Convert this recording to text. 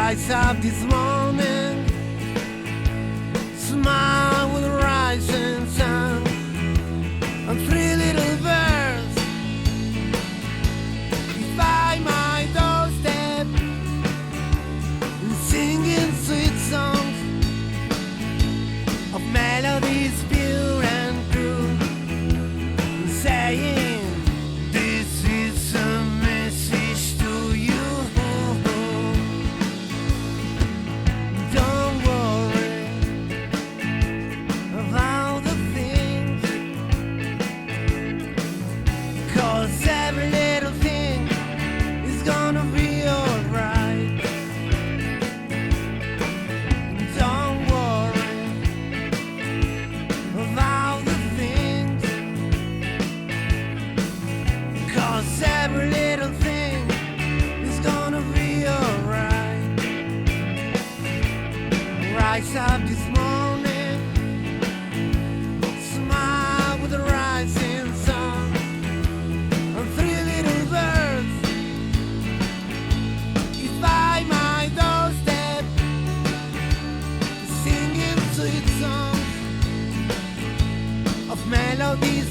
rise up this morning, smile with the rising sun, and three little birds by my doorstep, singing sweet songs of melodies pure and true, saying this is a message to you. Don't worry about the things, 'cause every little thing is gonna be alright. Don't worry about the things, 'cause every little thing is gonna be alright. Rise up this morning, smile with the rising sun, and three little birds is by my doorstep, singing sweet songs of melodies